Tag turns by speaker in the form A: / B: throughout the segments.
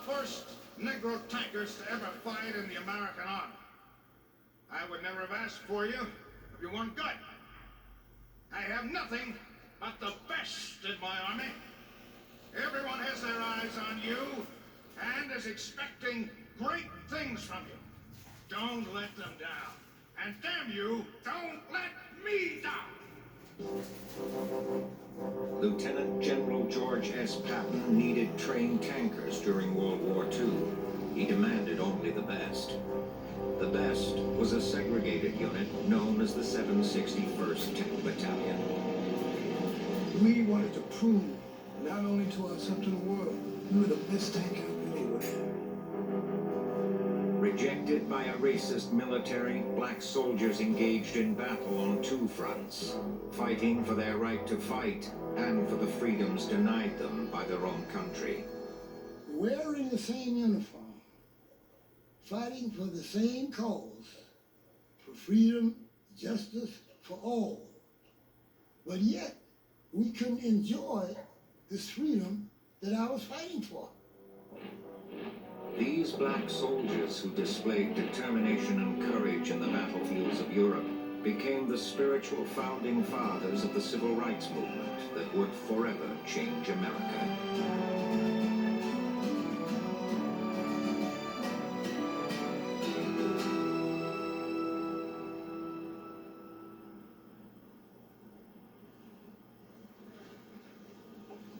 A: first Negro tankers to ever fight in the American Army. I would never have asked for you if you weren't good. I have nothing but the best in my army. Everyone has their eyes on you and is expecting great things from you. Don't let them down. And damn you, don't let me down!
B: Lieutenant General George S. Patton needed trained tankers during World War II. He demanded only the best. The best was a segregated unit known as the 761st Tank Battalion.
C: We wanted to prove, not only to ourselves, to the world, we were the best tank outfit anywhere.
B: Rejected by a racist military, black soldiers engaged in battle on two fronts, fighting for their right to fight and for the freedoms denied them by their own country.
C: Wearing the same uniform, fighting for the same cause, for freedom, justice for all. But yet, we couldn't enjoy this freedom that I was fighting for.
B: These black soldiers who displayed determination and courage in the battlefields of Europe became the spiritual founding fathers of the civil rights movement that would forever change America.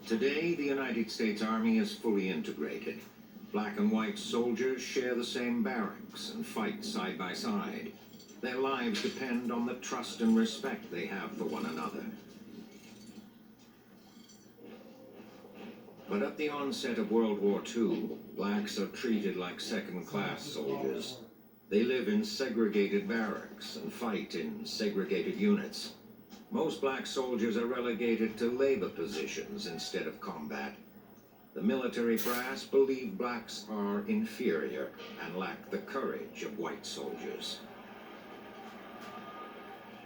B: Today, the United States Army is fully integrated. Black and white soldiers share the same barracks and fight side by side. Their lives depend on the trust and respect they have for one another. But at the onset of World War II, blacks are treated like second-class soldiers. They live in segregated barracks and fight in segregated units. Most black soldiers are relegated to labor positions instead of combat. The military brass believe blacks are inferior and lack the courage of white soldiers.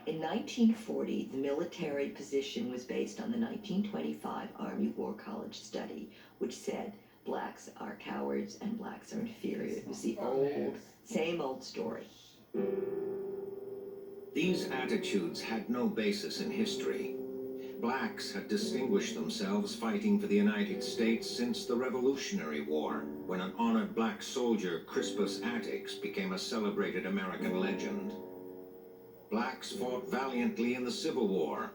D: In 1940, the military position was based on the 1925 Army War College study, which said blacks are cowards and blacks are inferior. It was the same old story.
B: These attitudes had no basis in history. Blacks had distinguished themselves fighting for the United States since the Revolutionary War, when an honored black soldier, Crispus Attucks, became a celebrated American legend. Blacks fought valiantly in the Civil War.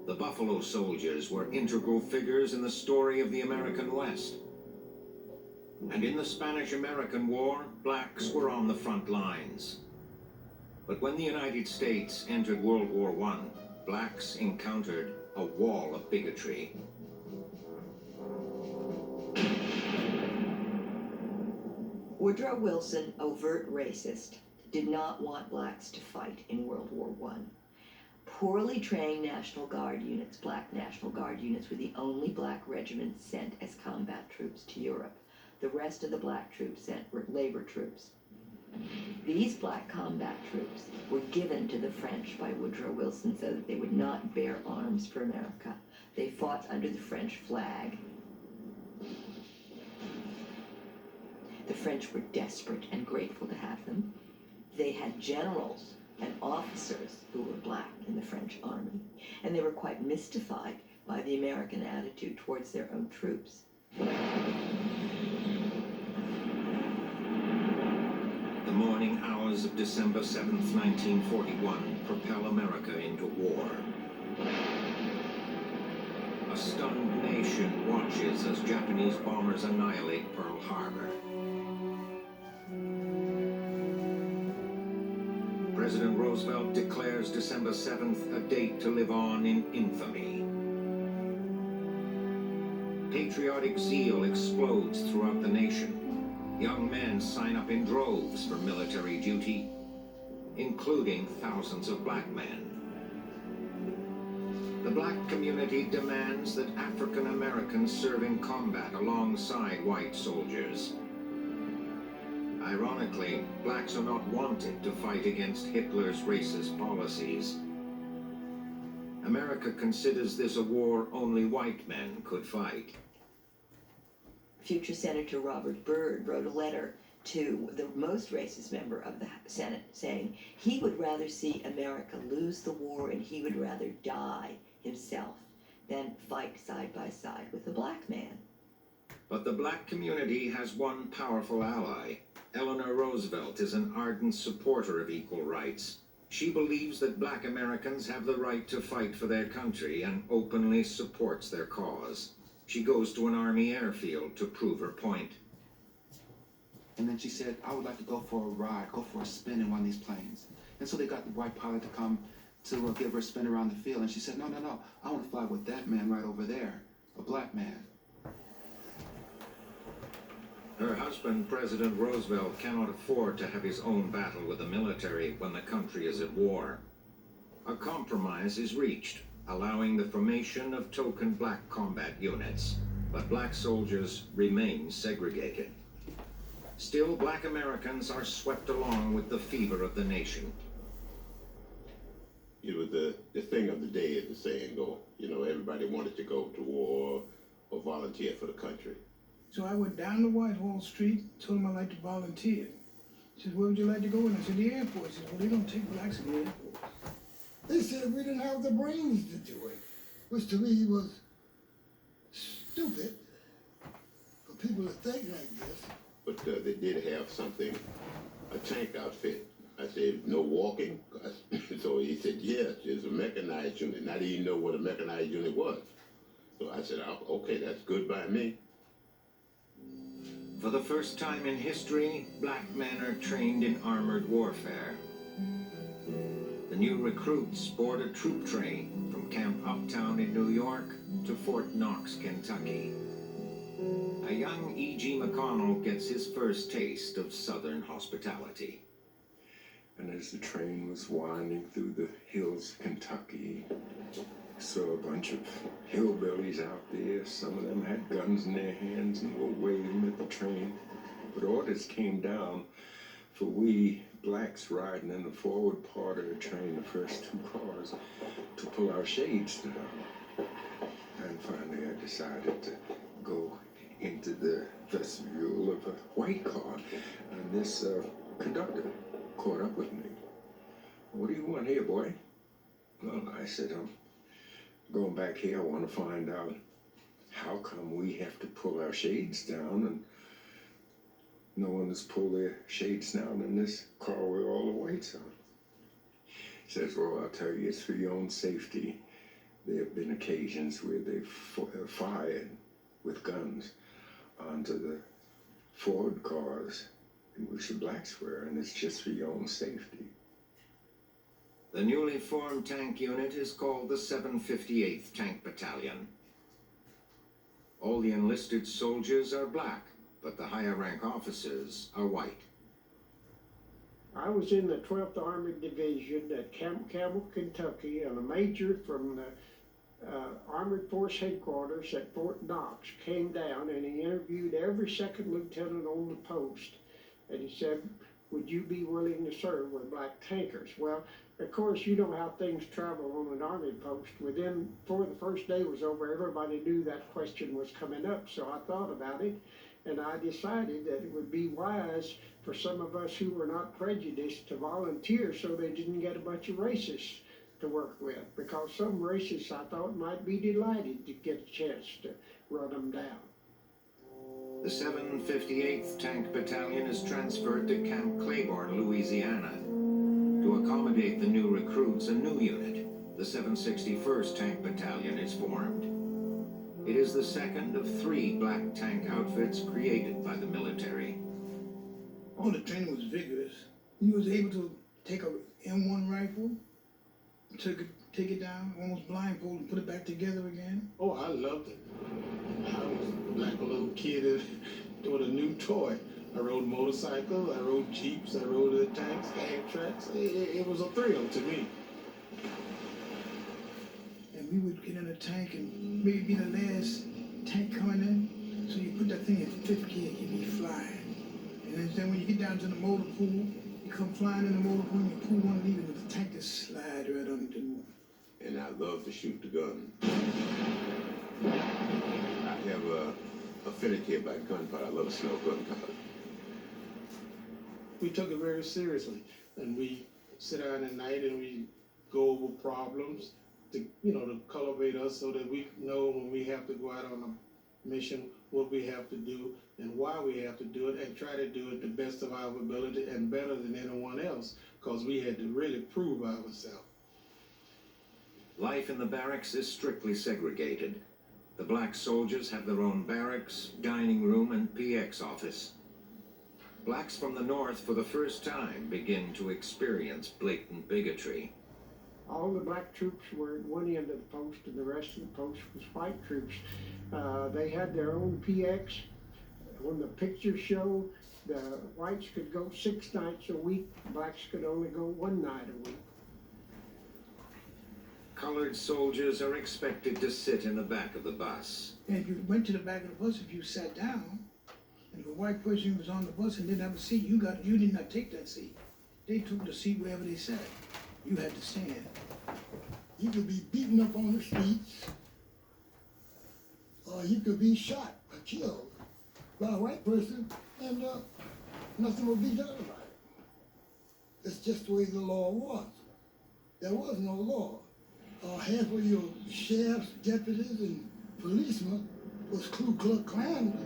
B: The Buffalo Soldiers were integral figures in the story of the American West. And in the Spanish-American War, blacks were on the front lines. But when the United States entered World War I, blacks encountered a wall of bigotry.
D: Woodrow Wilson, overt racist, did not want blacks to fight in World War I. Poorly trained National Guard units, black National Guard units, were the only black regiments sent as combat troops to Europe. The rest of the black troops sent were labor troops. These black combat troops were given to the French by Woodrow Wilson so that they would not bear arms for America. They fought under the French flag. The French were desperate and grateful to have them. They had generals and officers who were black in the French army, and they were quite mystified by the American attitude towards their own troops.
B: The morning hours of December 7th, 1941, propel America into war. A stunned nation watches as Japanese bombers annihilate Pearl Harbor. President Roosevelt declares December 7th a date to live on in infamy. Patriotic zeal explodes throughout the nation. Young men sign up in droves for military duty, including thousands of black men. The black community demands that African Americans serve in combat alongside white soldiers. Ironically, blacks are not wanted to fight against Hitler's racist policies. America considers this a war only white men could fight.
D: Future Senator Robert Byrd wrote a letter to the most racist member of the Senate saying he would rather see America lose the war and he would rather die himself than fight side by side with a black man.
B: But the black community has one powerful ally. Eleanor Roosevelt is an ardent supporter of equal rights. She believes that black Americans have the right to fight for their country and openly supports their cause. She goes to an Army airfield to prove her point.
E: And then she said, I would like to go for a ride, go for a spin in one of these planes. And so they got the white pilot to come to give her a spin around the field. And she said, no, no, no, I want to fly with that man right over there, a black man.
B: Her husband, President Roosevelt, cannot afford to have his own battle with the military when the country is at war. A compromise is reached, allowing the formation of token black combat units, but black soldiers remain segregated. Still, black Americans are swept along with the fever of the nation.
F: It was the thing of the day, as the saying go. You know, everybody wanted to go to war or volunteer for the country.
G: So I went down to Whitehall Street, told him I'd like to volunteer. He said, where would you like to go? And I said, the Air Force. He said, well, they don't take blacks in the Air Force.
C: They said we didn't have the brains to do it, which to me was stupid for people to think like this.
F: But they did have something, a tank outfit. I said, no walking? So he said, yes, it's a mechanized unit. And I didn't even know what a mechanized unit was. So I said, oh, okay, that's good by me.
B: For the first time in history, black men are trained in armored warfare. The new recruits board a troop train from Camp Uptown in New York to Fort Knox, Kentucky. A young E.G. McConnell gets his first taste of Southern hospitality.
H: And as the train was winding through the hills of Kentucky, I saw a bunch of hillbillies out there. Some of them had guns in their hands and were waving at the train. But orders came down for we blacks riding in the forward part of the train, the first two cars, to pull our shades down. And finally I decided to go into the vestibule of a white car, and this conductor caught up with me. What do you want here, boy? Well, I said, I'm going back here. I want to find out how come we have to pull our shades down and no one has pulled their shades down in this car with all the whites on. He says, well, I'll tell you, it's for your own safety. There have been occasions where they've fired with guns onto the forward cars in which the blacks were, and it's just for your own safety.
B: The newly formed tank unit is called the 758th Tank Battalion. All the enlisted soldiers are black, but the higher rank officers are white.
I: I was in the 12th Army Division at Camp Campbell, Kentucky, and a major from the Army Force Headquarters at Fort Knox came down and he interviewed every second lieutenant on the post. And he said, would you be willing to serve with black tankers? Well, of course, you know how things travel on an army post. Before the first day was over, everybody knew that question was coming up. So I thought about it, and I decided that it would be wise for some of us who were not prejudiced to volunteer so they didn't get a bunch of racists to work with. Because some racists, I thought, might be delighted to get a chance to run them down.
B: The 758th Tank Battalion is transferred to Camp Claiborne, Louisiana. To accommodate the new recruits, a new unit, the 761st Tank Battalion, is formed. It is the second of 3 black tank outfits created by the military.
G: All the training was vigorous. You was able to take a M1 rifle, take it down, almost blindfold, and put it back together again.
J: Oh, I loved it. I was like a little kid doing a new toy. I rode motorcycles, I rode jeeps, I rode tanks, Amtraks. It was a thrill to me.
G: And we would get in a tank and maybe be the last tank coming in. So you put that thing in 5th gear, you'd be flying. And then when you get down to the motor pool, you come flying in the motor pool and you pull one lever and the tank just slide right under the water.
F: And I love to shoot the gun. I have affinity about gunpowder. I love the smell of gunpowder.
J: We took it very seriously, and we sit down at night and we go over problems to, to cultivate us so that we know when we have to go out on a mission what we have to do and why we have to do it, and try to do it the best of our ability and better than anyone else, because we had to really prove ourselves.
B: Life in the barracks is strictly segregated. The black soldiers have their own barracks, dining room, and PX office. Blacks from the north for the first time begin to experience blatant bigotry.
I: All the black troops were at one end of the post, and the rest of the post was white troops. They had their own PX. When the pictures show, the whites could go 6 nights a week, blacks could only go 1 night a week.
B: Colored soldiers are expected to sit in the back of the bus.
G: And if you went to the back of the bus, if you sat down, and if a white person was on the bus and didn't have a seat, you did not take that seat. They took the seat wherever they sat. You had to stand.
C: You could be beaten up on the streets, or you could be shot or killed by a white person, and nothing would be done about it. That's just the way the law was. There was no law. Half of your sheriffs, deputies, and policemen was Ku Klux Klan.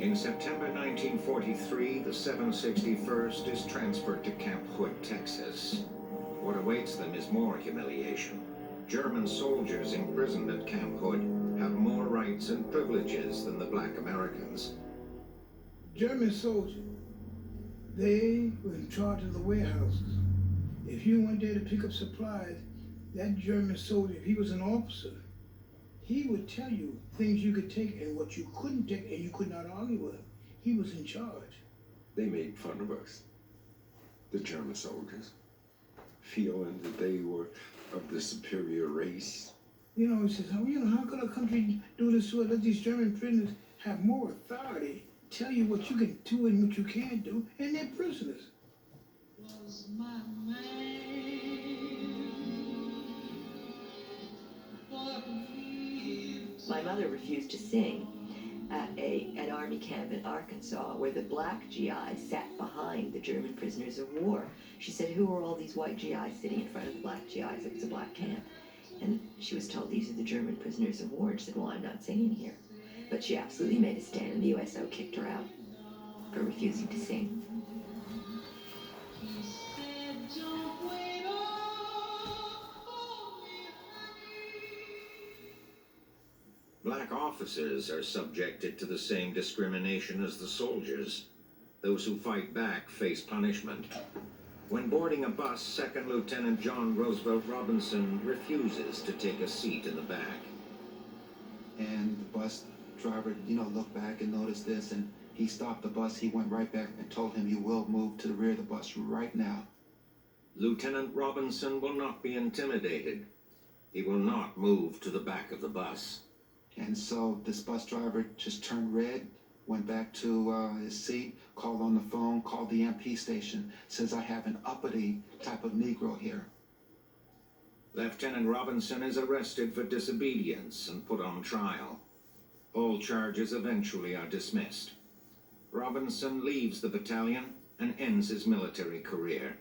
B: In September 1943, the 761st is transferred to Camp Hood, Texas. What awaits them is more humiliation. German soldiers imprisoned at Camp Hood have more rights and privileges than the black Americans.
G: German soldiers, they were in charge of the warehouses. If you went there to pick up supplies, that German soldier, if he was an officer, he would tell you things you could take and what you couldn't take, and you could not argue with him. He was in charge.
H: They made fun of us, the German soldiers, feeling that they were of the superior race.
G: He says, how could a country do this to it? Let these German prisoners have more authority, tell you what you can do and what you can't do, and they're prisoners.
D: My mother refused to sing at an army camp in Arkansas where the black GIs sat behind the German prisoners of war. She said, who are all these white GIs sitting in front of the black GIs? It was a black camp. And she was told, these are the German prisoners of war. And she said, well, I'm not singing here. But she absolutely made a stand, and the USO kicked her out for refusing to sing.
B: Black officers are subjected to the same discrimination as the soldiers. Those who fight back face punishment. When boarding a bus, Second Lieutenant John Roosevelt Robinson refuses to take a seat in the back.
E: And the bus driver, looked back and noticed this, and he stopped the bus. He went right back and told him, you will move to the rear of the bus right now.
B: Lieutenant Robinson will not be intimidated. He will not move to the back of the bus.
E: And so this bus driver just turned red, went back to his seat, called on the phone, called the MP station, says, I have an uppity type of Negro here.
B: Lieutenant Robinson is arrested for disobedience and put on trial. All charges eventually are dismissed. Robinson leaves the battalion and ends his military career.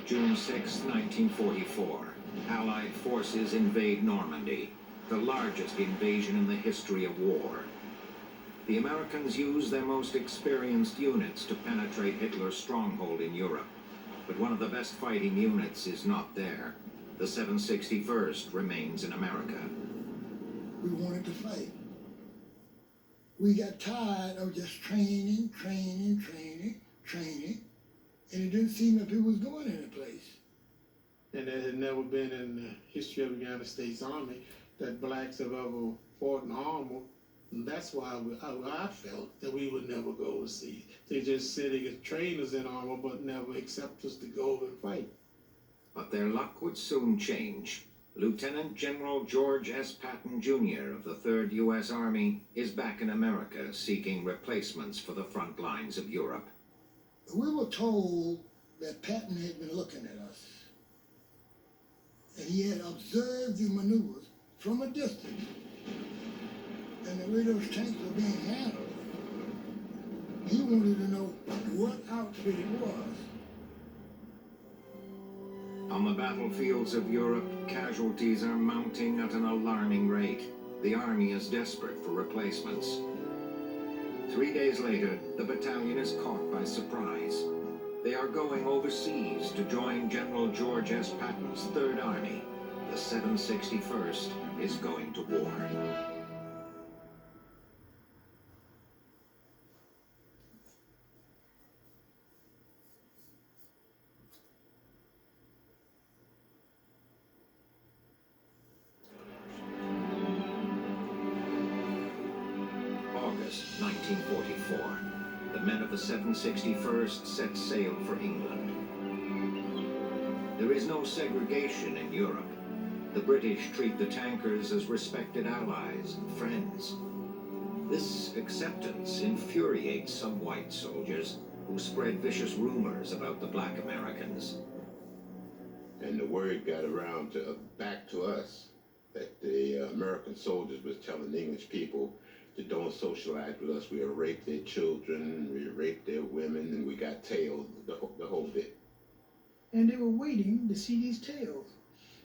B: June 6, 1944. Allied forces invade Normandy, the largest invasion in the history of war. The Americans use their most experienced units to penetrate Hitler's stronghold in Europe. But one of the best fighting units is not there. The 761st remains in America.
C: We wanted to fight. We got tired of just training, and it didn't seem like it was going any place.
J: And there had never been in the history of the United States Army that blacks have ever fought in armor. And that's why I felt that we would never go overseas. They just sitting as trainers in armor, but never accept us to go and fight.
B: But their luck would soon change. Lieutenant General George S. Patton, Jr. of the 3rd U.S. Army is back in America seeking replacements for the front lines of Europe.
C: We were told that Patton had been looking at us, and he had observed the maneuvers from a distance, and the way those tanks were being handled. He wanted to know what outfit it was.
B: On the battlefields of Europe, casualties are mounting at an alarming rate. The army is desperate for replacements. 3 days later, the battalion is caught by surprise. They are going overseas to join General George S. Patton's Third Army. The 761st is going to war. August 1944. The men of the 761st set sail for England. There is no segregation in Europe. The British treat the tankers as respected allies and friends. This acceptance infuriates some white soldiers who spread vicious rumors about the black Americans.
F: And the word got around to back to us that the American soldiers was telling the English people that don't socialize with us. We'll rape their children, we'll rape their women, and we got tailed, the whole bit.
G: And they were waiting to see these tales.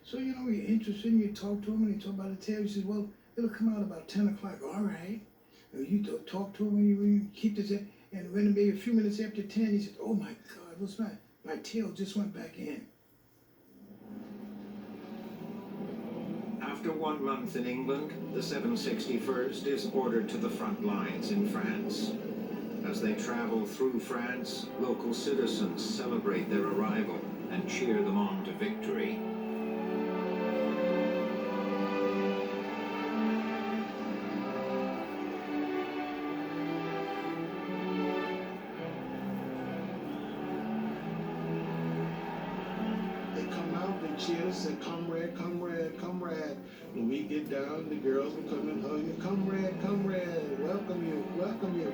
G: So, you know, you're interested and you talk to them and you talk about the tale. You say, well, it'll come out about 10 o'clock. All right. You talk to them and you keep this. And when maybe a few minutes after 10, he said, oh my God, what's my tail just went back in.
B: After 1 month in England, the 761st is ordered to the front lines in France. As they travel through France, local citizens celebrate their arrival and cheer them on to victory.
J: They come out, they cheer us, say, comrade, comrade, comrade. When we get down, the girls will come and hug you, comrade, comrade, welcome you, welcome you.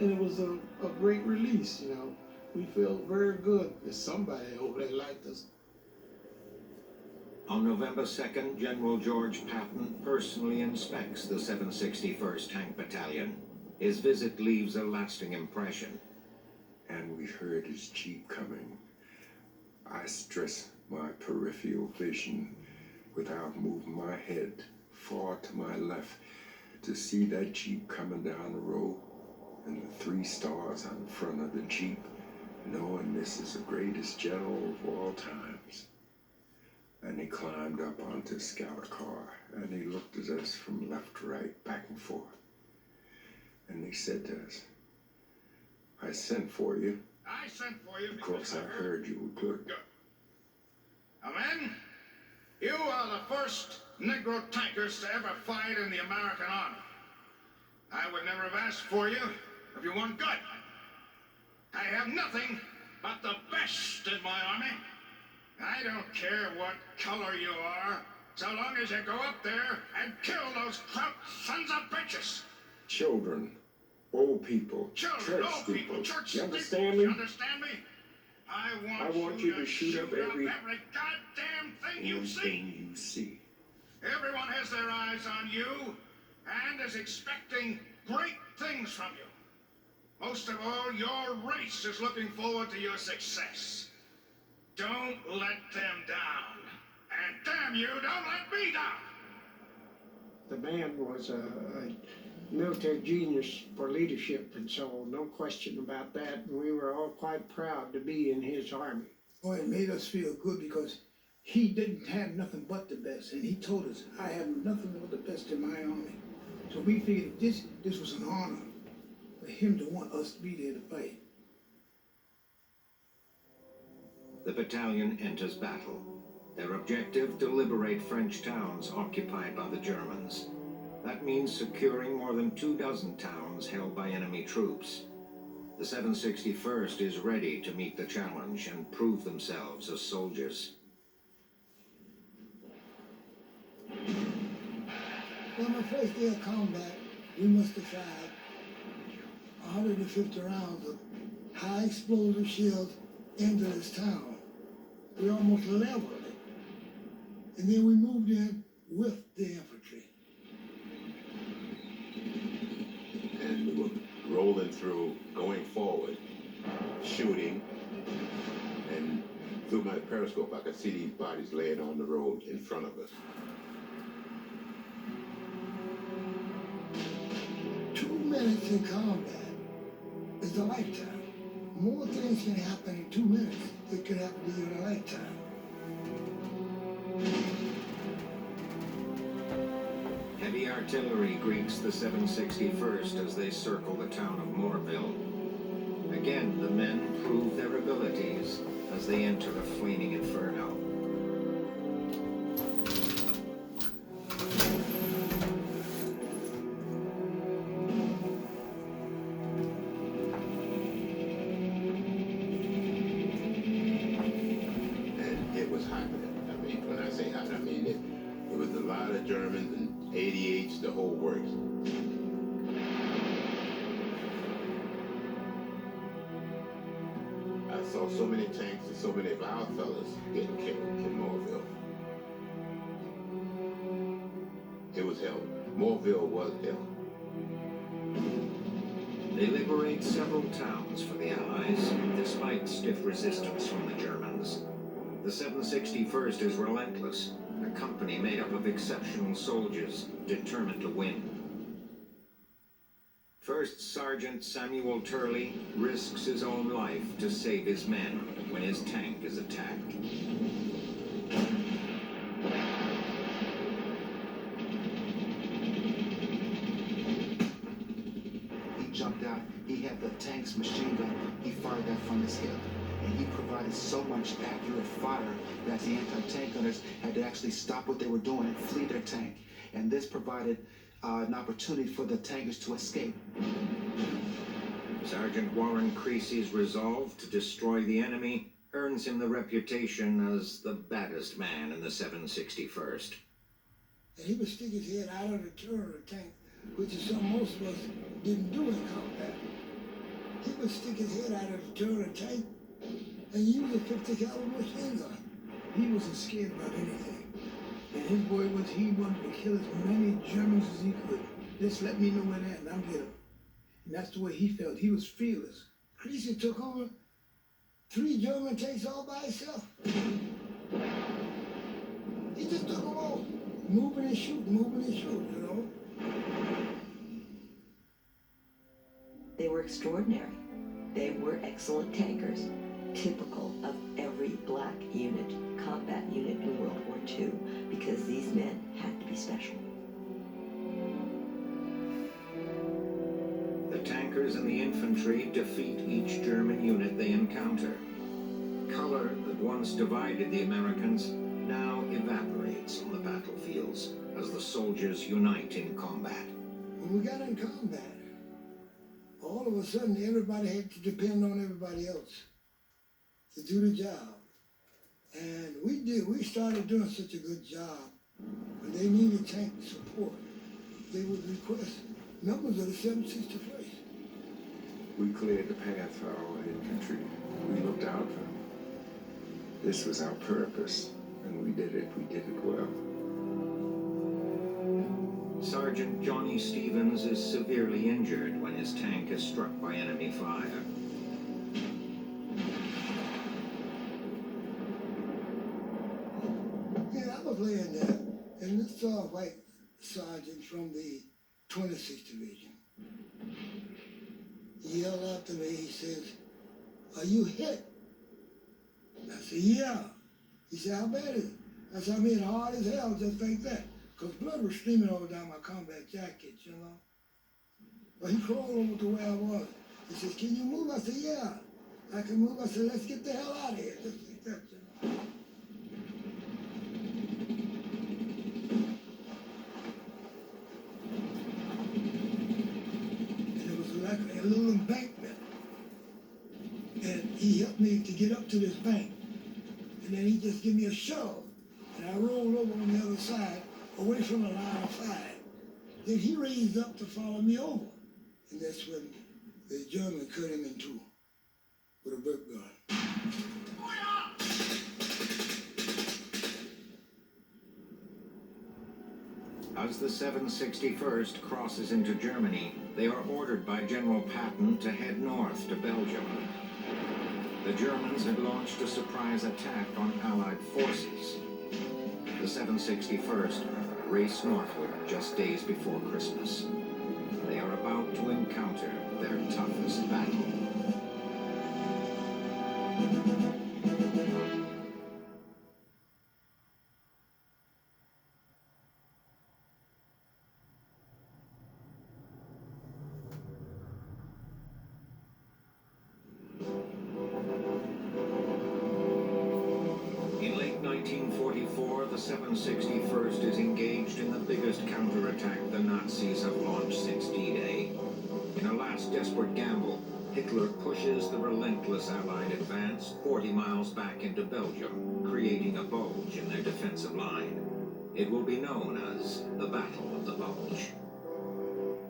J: And it was a great release, you know. We felt very good that somebody over there liked us.
B: On November 2nd, General George Patton personally inspects the 761st Tank Battalion. His visit leaves a lasting impression.
H: And we heard his jeep coming. I stressed my peripheral vision without moving my head far to my left to see that jeep coming down the road and the 3 stars on the front of the jeep, knowing this is the greatest general of all times. And he climbed up onto the scout car and he looked at us from left to right, back and forth. And he said to us, I sent for you.
A: I sent for you
H: Of
A: because
H: course, I heard you were good.
A: Good. Now, men, you are the first Negro tankers to ever fight in the American Army. I would never have asked for you if you weren't good. I have nothing but the best in my army. I don't care what color you are, so long as you go up there and kill those Kraut sons of bitches.
H: Children, old people,
A: Children,
H: church
A: old people, church
H: You
A: people.
H: understand
A: You
H: me?
A: understand me? I
H: I want you to shoot up every
A: goddamn thing you see.
H: thing you see.
A: Everyone has their eyes on you and is expecting great things from you. Most of all, your race is looking forward to your success. Don't let them down. And damn you, don't let me down.
I: The man was a military genius for leadership, and so no question about that. And we were all quite proud to be in his army.
G: Boy, it made us feel good because he didn't have nothing but the best. And he told us, I have nothing but the best in my army. So we figured this was an honor for him to want us to be there to fight.
B: The battalion enters battle. Their objective, to liberate French towns occupied by the Germans. That means securing more than 24 towns held by enemy troops. The 761st is ready to meet the challenge and prove themselves as soldiers.
C: On the first day of combat, we must decide, 150 rounds of high explosive shells into this town. We almost leveled it. And then we moved in with the infantry.
F: And we were rolling through, going forward, shooting, and through my periscope I could see these bodies laying on the road in front of us.
C: 2 minutes in combat is a lifetime. More things can happen in 2 minutes than can happen to you in a lifetime.
B: Heavy artillery greets the 761st as they circle the town of Moorville. Again, the men prove their abilities as they enter a flaming inferno.
F: And it was hot. I mean, when I say hot, I mean it was a lot of Germans and 88s, the whole works. I saw so many tanks and so many of our fellas getting killed in Moorville. It was hell. Moorville was hell.
B: They liberate several towns for the Allies, despite stiff resistance from the Germans. The 761st is relentless, a company made up of exceptional soldiers determined to win. First Sergeant Samuel Turley risks his own life to save his men when his tank is attacked.
E: He jumped out. He had the tank's machine gun. He fired that from his hip. And he provided so much accurate fire that the anti-tank gunners had to actually stop what they were doing and flee their tank. And this provided an opportunity for the tankers to escape.
B: Sergeant Warren Creasy's resolve to destroy the enemy earns him the reputation as the baddest man in the 761st.
C: And he would stick his head out of the turret of the tank, which is something most of us didn't do in combat. He would stick his head out of the turret of the tank and use a 50 caliber machine gun.
G: He wasn't scared about anything. And his boy was, he wanted to kill as many Germans as he could. Just let me know where they're at and I'll get them. And that's the way he felt. He was fearless.
C: Creasy took on 3 German tanks all by himself. He just took them all. Moving and shooting, you know?
D: They were extraordinary. They were excellent tankers, typical of every black unit, combat unit in World War II, because these men had to be special.
B: The tankers and the infantry defeat each German unit they encounter. Color that once divided the Americans now evaporates on the battlefields as the soldiers unite in combat.
C: When we got in combat, all of a sudden everybody had to depend on everybody else to do the job. And we started doing such a good job. When they needed tank support, they would request members of the 761st.
H: We cleared the path for our infantry. We looked out for them. This was our purpose, and we did it well.
B: Sergeant Johnny Stevens is severely injured when his tank is struck by enemy fire.
C: Yeah, I was laying there, and this white sergeant from the 26th Division, he yelled out to me, he says, "Are you hit?" I said, "Yeah." He said, "How bad is it?" I said, "I mean, hard as hell, just like that." Because blood was streaming all down my combat jacket, you know. But he crawled over to where I was. He says, "Can you move?" I said, "Yeah, I can move." I said, "Let's get the hell out of here." Just like that, you know. And it was like a little embankment. And he helped me to get up to this bank. And then he just gave me a shove. And I rolled over on the other side, away from the line of fire. Then he raised up to follow me over. And that's when the German cut him in two with a burp gun.
B: As the 761st crosses into Germany, they are ordered by General Patton to head north to Belgium. The Germans had launched a surprise attack on Allied forces. The 761st raced northward just days before Christmas. They are about to encounter their toughest battle. In late 1944, the 761st is engaged in the biggest counterattack the Nazis have launched since D-Day. In a last desperate gamble, Hitler pushes the relentless Allied advance 40 miles back into Belgium, creating a bulge in their defensive line. It will be known as the Battle of the Bulge.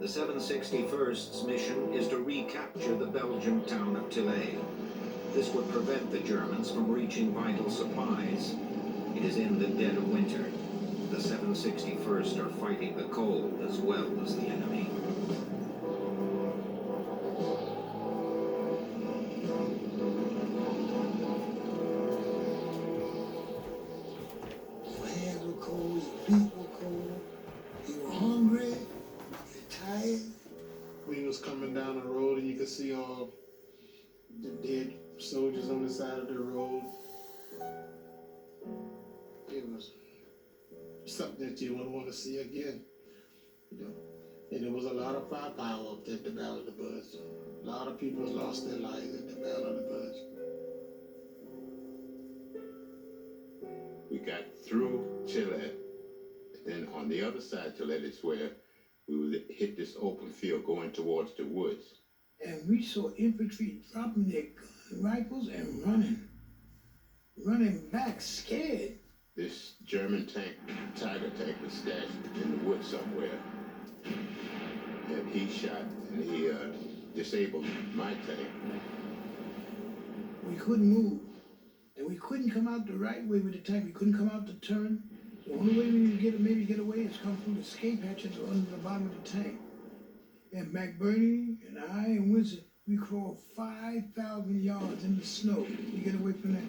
B: The 761st's mission is to recapture the Belgian town of Tilley. This would prevent the Germans from reaching vital supplies. It is in the dead of winter. The 761st are fighting the cold as well as the enemy.
C: Your hands were cold, your feet were cold, you were hungry, you were tired.
J: We was coming down the road and you could see all the dead soldiers on the side of the road. It was something that you wouldn't want to see again, you know. And there was a lot of firepower up there at the Battle of the Bulge. A lot of people lost their lives at the Battle of the Bulge.
F: We got through Chile, and then on the other side of Chile is where we would hit this open field going towards the woods.
G: And we saw infantry dropping their rifles and running back, scared.
F: This German tank, Tiger tank, was stashed in the woods somewhere. And he shot and he disabled my tank.
G: We couldn't move. And we couldn't come out the right way with the tank. We couldn't come out the turn. The only way we could maybe get away is come through the escape hatches or under the bottom of the tank. And McBurney and I and Winston, we crawled 5,000 yards in the snow to get away from that.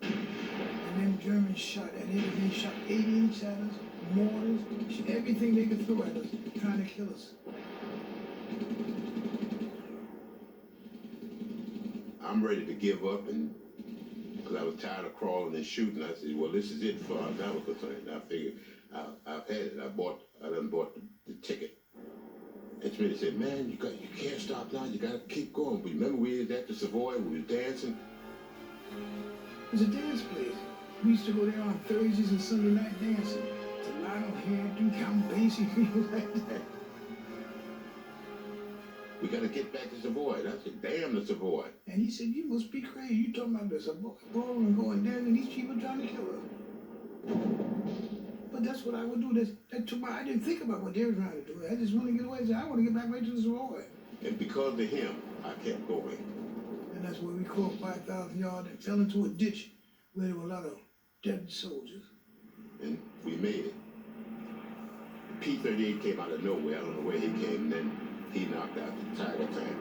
G: And then Germans shot at everything, shot 8-inch at us, mortars, everything they could throw at us, trying to kill us.
F: I'm ready to give up, and because I was tired of crawling and shooting, I said, well, this is it for us. I was concerned. I figured I've had it. I done bought the ticket. And Smitty said, man, you can't stop now. You got to keep going. But remember we was at the Savoy, we was dancing?
G: It was a dance place. We used to go there on Thursdays and Sunday night dancing. To Lionel Hampton, Count Basie, people like that.
F: We got to get back to Savoy. I said, damn the Savoy.
G: And he said, you must be crazy. You talking about this ballroom going down and these people trying to kill us. But that's what I would do. That took I didn't think about what they were trying to do. I just want to get away. I said, I want to get back right to the Savoy.
F: And because of him, I kept going.
G: And that's where we crawled 5,000 yards and fell into a ditch where there were a lot of dead soldiers.
F: And we made it. P-38 came out of nowhere. I don't know where he came. And then he knocked out the Tiger tank.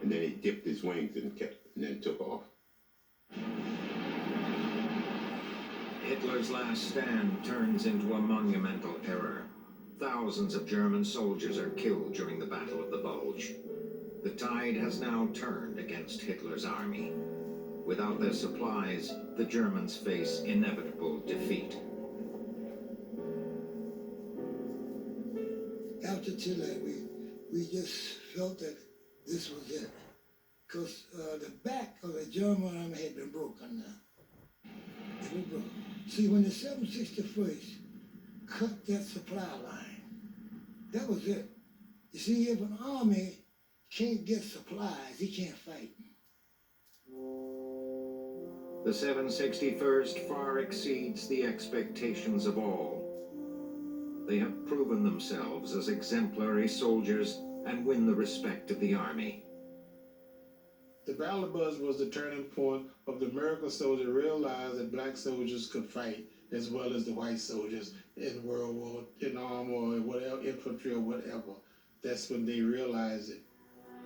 F: And then he dipped his wings and then took off.
B: Hitler's last stand turns into a monumental error. Thousands of German soldiers are killed during the Battle of the Bulge. The tide has now turned against Hitler's army. Without their supplies, the Germans face inevitable defeat.
C: After Chile, we just felt that this was it. Because the back of the German army had been broken now. It was broken. See, when the 761st cut that supply line, that was it. You see, if an army can't get supplies, he can't fight.
B: The 761st far exceeds the expectations of all. they have proven themselves as exemplary soldiers and win the respect of the Army.
J: The Battle of Buds was the turning point of the American soldier realized that black soldiers could fight as well as the white soldiers in World War, in armor or whatever, infantry or whatever. That's when they realized it.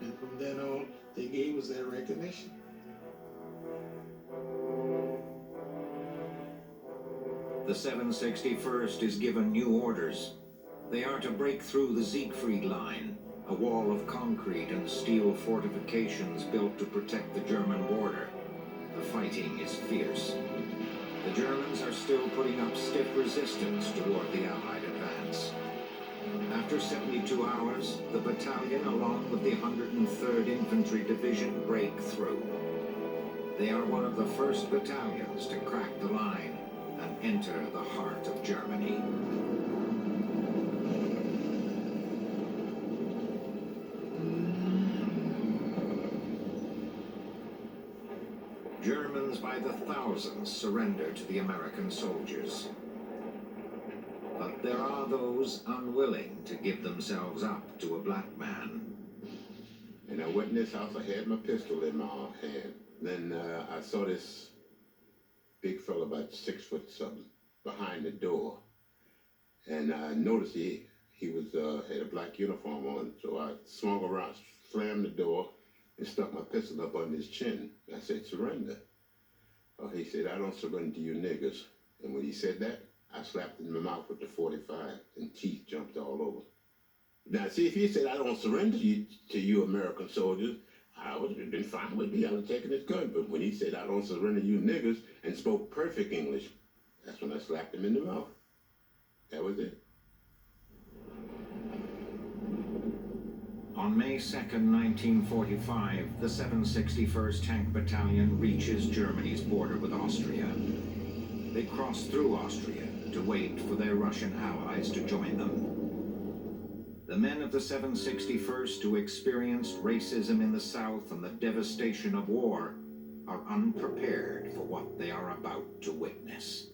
J: And from then on, they gave us that recognition.
B: The 761st is given new orders. They are to break through the Siegfried Line, a wall of concrete and steel fortifications built to protect the German border. The fighting is fierce. The Germans are still putting up stiff resistance toward the Allied advance. After 72 hours, the battalion, along with the 103rd Infantry Division, break through. They are one of the first battalions to crack the line and enter the heart of Germany. Germans by the thousands surrender to the American soldiers. But there are those unwilling to give themselves up to a black man.
F: And I went in this house, I had my pistol in my hand. Then I saw this big fella, about 6 foot something, behind the door. And I noticed he was had a black uniform on, so I swung around, slammed the door, and stuck my pistol up on his chin. I said, surrender. He said, I don't surrender to you niggers. And when he said that, I slapped him in the mouth with the 45, and teeth jumped all over. Now, see, if he said, I don't surrender to you American soldiers, I would have been fine with me. I would have taken his gun. But when he said, I don't surrender to you niggers, and spoke perfect English, that's when I slapped him in the mouth. That was it.
B: On May 2nd, 1945, the 761st Tank Battalion reaches Germany's border with Austria. They cross through Austria to wait for their Russian allies to join them. The men of the 761st who experienced racism in the South and the devastation of war are unprepared for what they are about to witness.